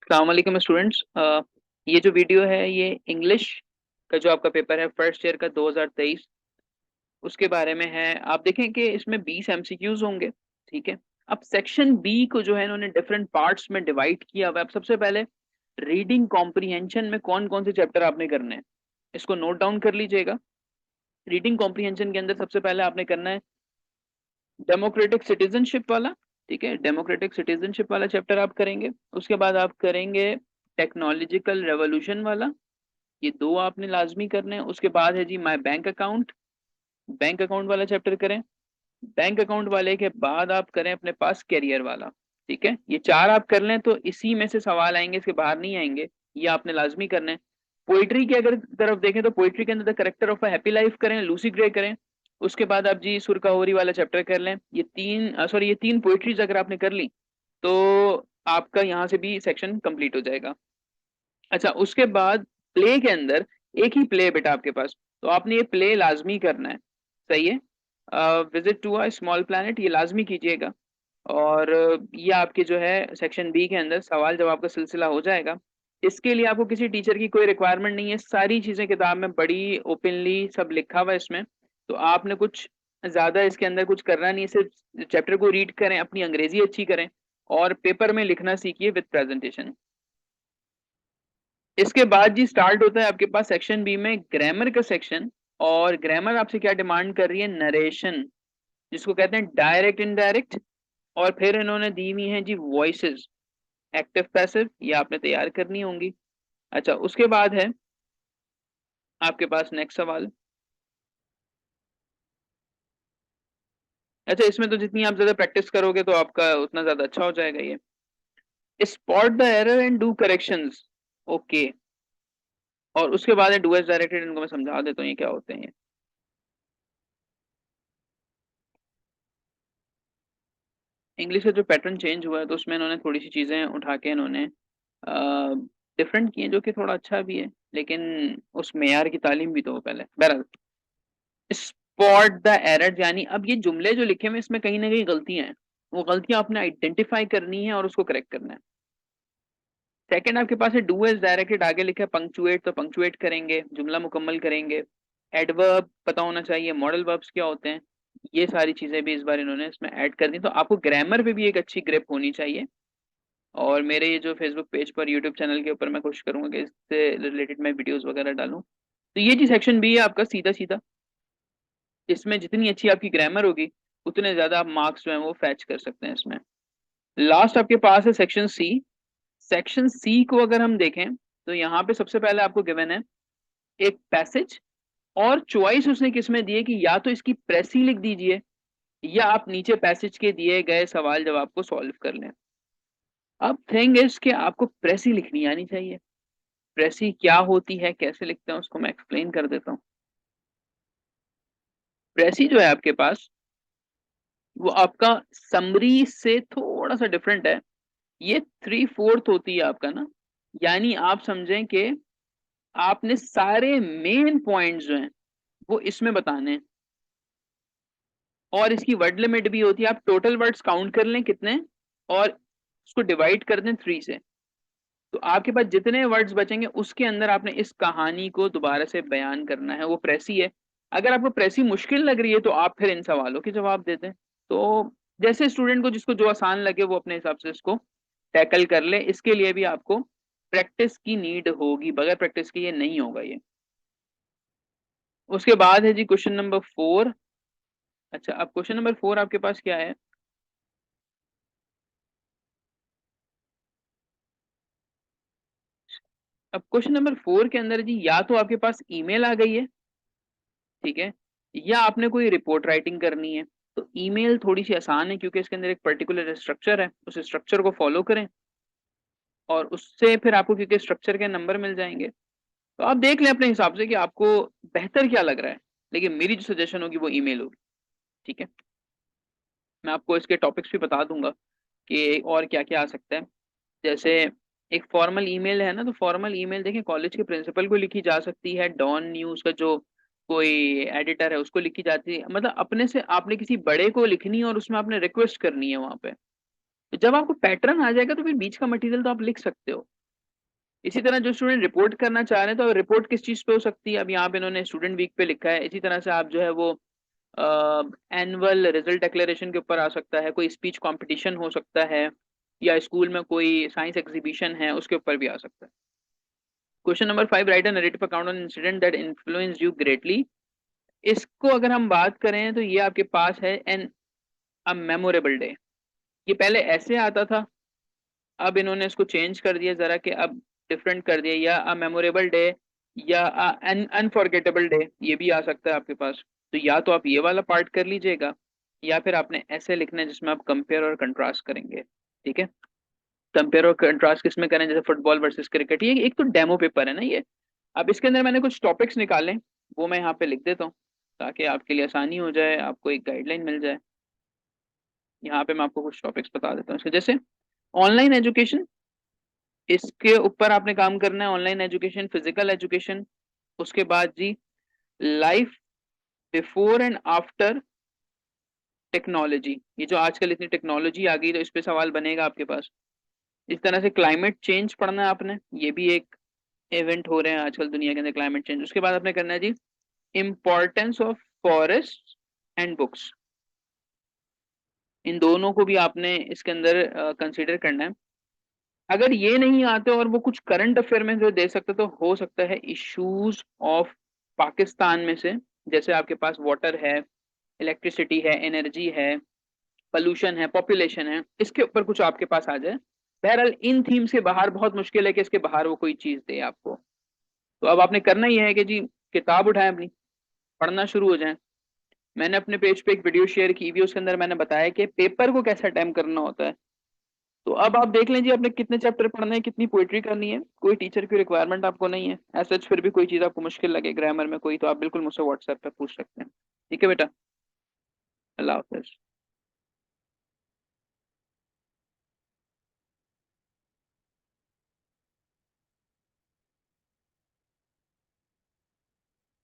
अस्सलाम वालेकुम स्टूडेंट्स। ये जो वीडियो है ये इंग्लिश का जो आपका पेपर है फर्स्ट ईयर का 2023 उसके बारे में है। आप देखें कि इसमें 20 एमसीक्यूज होंगे। ठीक है। अब सेक्शन बी को जो है इन्होंने डिफरेंट पार्ट्स में डिवाइड किया हुआ है। अब सबसे पहले रीडिंग कॉम्प्रिहेंशन में कौन कौन से चैप्टर आपने करने हैं इसको नोट डाउन कर लीजिएगा। रीडिंग कॉम्प्रिहेंशन के अंदर सबसे पहले आपने करना है डेमोक्रेटिक सिटीजनशिप वाला। ठीक है, डेमोक्रेटिक सिटीजनशिप वाला चैप्टर आप करेंगे। उसके बाद आप करेंगे टेक्नोलॉजिकल रेवोल्यूशन वाला। ये दो आपने लाजमी करने हैं। उसके बाद है जी my bank account, bank account वाला चैप्टर करें। बैंक अकाउंट वाले के बाद आप करें अपने पास कैरियर वाला। ठीक है, ये चार आप कर लें तो इसी में से सवाल आएंगे, इसके बाहर नहीं आएंगे। ये आपने लाजमी करने हैं। पोइट्री की अगर तरफ देखें तो पोइट्री के अंदर the character of a happy life करें, लूसी ग्रे करें। उसके बाद आप जी सुरकाहोरी वाला चैप्टर कर लें। ये तीन पोइट्रीज अगर आपने कर ली तो आपका यहाँ से भी सेक्शन कंप्लीट हो जाएगा। अच्छा, उसके बाद प्ले के अंदर एक ही प्ले बेटा आपके पास, तो आपने ये प्ले लाजमी करना है। सही है। Visit to a small planet ये लाजमी कीजिएगा। और ये आपके जो है सेक्शन बी के अंदर सवाल जवाब का सिलसिला हो जाएगा। इसके लिए आपको किसी टीचर की कोई रिक्वायरमेंट नहीं है, सारी चीजें किताब में बड़ी ओपनली सब लिखा हुआ है इसमें। तो आपने कुछ ज्यादा इसके अंदर कुछ करना नहीं है, सिर्फ चैप्टर को रीड करें, अपनी अंग्रेजी अच्छी करें और पेपर में लिखना सीखिए विद प्रेजेंटेशन। इसके बाद जी स्टार्ट होता है आपके पास सेक्शन बी में ग्रामर का सेक्शन। और ग्रामर आपसे क्या डिमांड कर रही है, नरेशन, जिसको कहते हैं डायरेक्ट इनडायरेक्ट। और फिर इन्होंने दी हुई है जी वॉइसेस, एक्टिव पैसिव, ये आपने तैयार करनी होंगी। अच्छा, उसके बाद है आपके पास नेक्स्ट सवाल। अच्छा, इसमें तो जितनी आप ज्यादा प्रैक्टिस करोगे तो आपका उतना ज्यादा अच्छा हो जाएगा। ये spot the error and do corrections. Okay. और उसके बाद है डू एज डायरेक्टेड, इनको मैं समझा देता हूँ ये क्या होते हैं। ये इंग्लिश का जो पैटर्न चेंज हुआ है तो उसमें इन्होंने थोड़ी सी चीजें उठा के इन्होंने डिफरेंट किए, जो कि थोड़ा अच्छा भी है, लेकिन उस मेयार की तालीम भी तो हो पहले। बहरहाल, स्पॉट द एरर यानी अब ये जुमले जो लिखे हुए इसमें कहीं ना कहीं गलतियां हैं, वो गलतियां आपने आइडेंटिफाई करनी है और उसको करेक्ट करना है। सेकंड आपके पास है डू एज डायरेक्टेड, आगे लिखा है पंक्चुएट, तो पंक्चुएट करेंगे, जुमला मुकम्मल करेंगे। एडवर्ब पता होना चाहिए, मॉडल वर्ब्स क्या होते हैं, ये सारी चीजें भी इस बार इन्होंने इसमें ऐड कर दी। तो आपको ग्रामर पे भी एक अच्छी ग्रिप होनी चाहिए। और मेरे ये जो फेसबुक पेज पर, यूट्यूब चैनल के ऊपर मैं कोशिश करूंगा कि इससे रिलेटेड मैं वीडियोस वगैरह डालूं। तो ये जी सेक्शन बी है आपका, सीधा सीधा। इसमें जितनी अच्छी आपकी ग्रामर होगी उतने ज्यादा आप मार्क्स जो है वो फैच कर सकते हैं इसमें। लास्ट आपके पास है सेक्शन सी। सेक्शन सी को अगर हम देखें तो यहाँ पे सबसे पहले आपको गिवन है एक पैसेज, और चॉइस उसने किसमें दी है कि या तो इसकी प्रेसी लिख दीजिए या आप नीचे पैसेज के दिए गए सवाल जवाब को सॉल्व कर लें। अब थिंग इज कि आपको प्रेसी लिखनी आनी चाहिए। प्रेसी क्या होती है, कैसे लिखते हैं, उसको मैं एक्सप्लेन कर देता हूँ। प्रेसी जो है आपके पास वो आपका समरी से थोड़ा सा डिफरेंट है। ये थ्री फोर्थ होती है आपका ना, यानी आप समझें कि आपने सारे मेन पॉइंट्स जो हैं वो इसमें बताने हैं। और इसकी वर्ड लिमिट भी होती है, आप टोटल वर्ड्स काउंट कर लें कितने, और उसको डिवाइड कर दें थ्री से। तो आपके पास जितने वर्ड्स बचेंगे उसके अंदर आपने इस कहानी को दोबारा से बयान करना है, वो प्रेसी है। अगर आपको प्रेसी मुश्किल लग रही है तो आप फिर इन सवालों के जवाब देते हैं। तो जैसे स्टूडेंट को जिसको जो आसान लगे वो अपने हिसाब से इसको टैकल कर ले। इसके लिए भी आपको प्रैक्टिस की नीड होगी, बगैर प्रैक्टिस के ये नहीं होगा ये। उसके बाद है जी क्वेश्चन नंबर 4। अच्छा, अब क्वेश्चन नंबर 4 आपके पास क्या है। अब क्वेश्चन नंबर 4 के अंदर जी या तो आपके पास ईमेल आ गई है, ठीक है, या आपने कोई रिपोर्ट राइटिंग करनी है। तो ईमेल थोड़ी सी आसान है क्योंकि इसके अंदर एक पर्टिकुलर स्ट्रक्चर है, उस स्ट्रक्चर को फॉलो करें और उससे फिर आपको क्योंकि स्ट्रक्चर के नंबर मिल जाएंगे। तो आप देख लें अपने हिसाब से कि आपको बेहतर क्या लग रहा है, लेकिन मेरी जो सजेशन होगी वो ईमेल होगी। ठीक है, मैं आपको इसके टॉपिक्स भी बता दूंगा कि और क्या क्या आ सकता है। जैसे एक फॉर्मल ईमेल है ना, तो फॉर्मल ईमेल देखें कॉलेज के प्रिंसिपल को लिखी जा सकती है, डॉन न्यूज का जो कोई एडिटर है उसको लिखी जाती है, मतलब अपने से आपने किसी बड़े को लिखनी है और उसमें आपने रिक्वेस्ट करनी है वहां पे। तो जब आपको पैटर्न आ जाएगा तो फिर बीच का मटेरियल तो आप लिख सकते हो। इसी तरह जो स्टूडेंट रिपोर्ट करना चाह रहे हैं तो रिपोर्ट किस चीज पे हो सकती है, अब यहाँ पे इन्होंने स्टूडेंट वीक पे लिखा है। इसी तरह से आप जो है वो एनुअल रिजल्ट डिक्लेरेशन के ऊपर आ सकता है, कोई स्पीच कंपटीशन हो सकता है, या स्कूल में कोई साइंस एग्जीबिशन है उसके ऊपर भी आ सकता है। Question number 5, right a narrative account on incident that influenced you greatly. इसको अगर हम बात करें तो ये आपके पास है एन अ मेमोरेबल डे। ये पहले ऐसे आता था, अब इन्होंने इसको चेंज कर दिया जरा कि अब डिफरेंट कर दिया, या अ मेमोरेबल डे या एन अनफॉरगेटेबल डे, ये भी आ सकता है आपके पास। तो या तो आप ये वाला पार्ट कर लीजिएगा, या फिर आपने ऐसे लिखना है जिसमें आप कंपेयर और कंट्रास्ट करेंगे। ठीक है, कंपेयर और कंट्रास्ट किस में करें, जैसे फुटबॉल वर्सेस क्रिकेट, ये एक तो डेमो पेपर है ना ये। अब इसके अंदर मैंने कुछ टॉपिक्स निकाले, वो मैं यहाँ पे लिख देता हूँ ताकि आपके लिए आसानी हो जाए, आपको एक गाइडलाइन मिल जाए। यहाँ पे मैं आपको कुछ टॉपिक्स बता देता हूँ इसके, जैसे ऑनलाइन एजुकेशन, इसके ऊपर आपने काम करना है। ऑनलाइन एजुकेशन, फिजिकल एजुकेशन, उसके बाद जी life before and after technology, ये जो आजकल इतनी टेक्नोलॉजी आ गई तो इस पे सवाल बनेगा आपके पास। इस तरह से क्लाइमेट चेंज पढ़ना है आपने, ये भी एक इवेंट हो रहे हैं आजकल दुनिया के अंदर, क्लाइमेट चेंज। उसके बाद आपने करना है जी importance of forest and books, इन दोनों को भी आपने इसके अंदर कंसीडर करना है। अगर ये नहीं आते और वो कुछ करंट अफेयर में जो दे सकते तो हो सकता है इश्यूज ऑफ पाकिस्तान में से, जैसे आपके पास वाटर है, इलेक्ट्रिसिटी है, एनर्जी है, पोल्यूशन है, पॉपुलेशन है, इसके ऊपर कुछ आपके पास आ जाए। बहरहाल इन थीम्स के बाहर बहुत मुश्किल है कि इसके बाहर वो कोई चीज दे आपको। तो अब आपने करना ही है कि जी किताब उठाएं अपनी, पढ़ना शुरू हो जाए। मैंने अपने पेज पे एक वीडियो शेयर की भी, उसके अंदर मैंने बताया कि पेपर को कैसे अटेम्प्ट करना होता है। तो अब आप देख लीजिए आपने कितने चैप्टर पढ़ने हैं, कितनी पोइट्री करनी है। कोई टीचर की रिक्वायरमेंट आपको नहीं है ऐसा, फिर भी कोई चीज़ आपको मुश्किल लगे ग्रामर में कोई, तो आप बिल्कुल मुझसे व्हाट्सएप पे पूछ सकते हैं। ठीक है बेटा, अल्लाह हाफिज।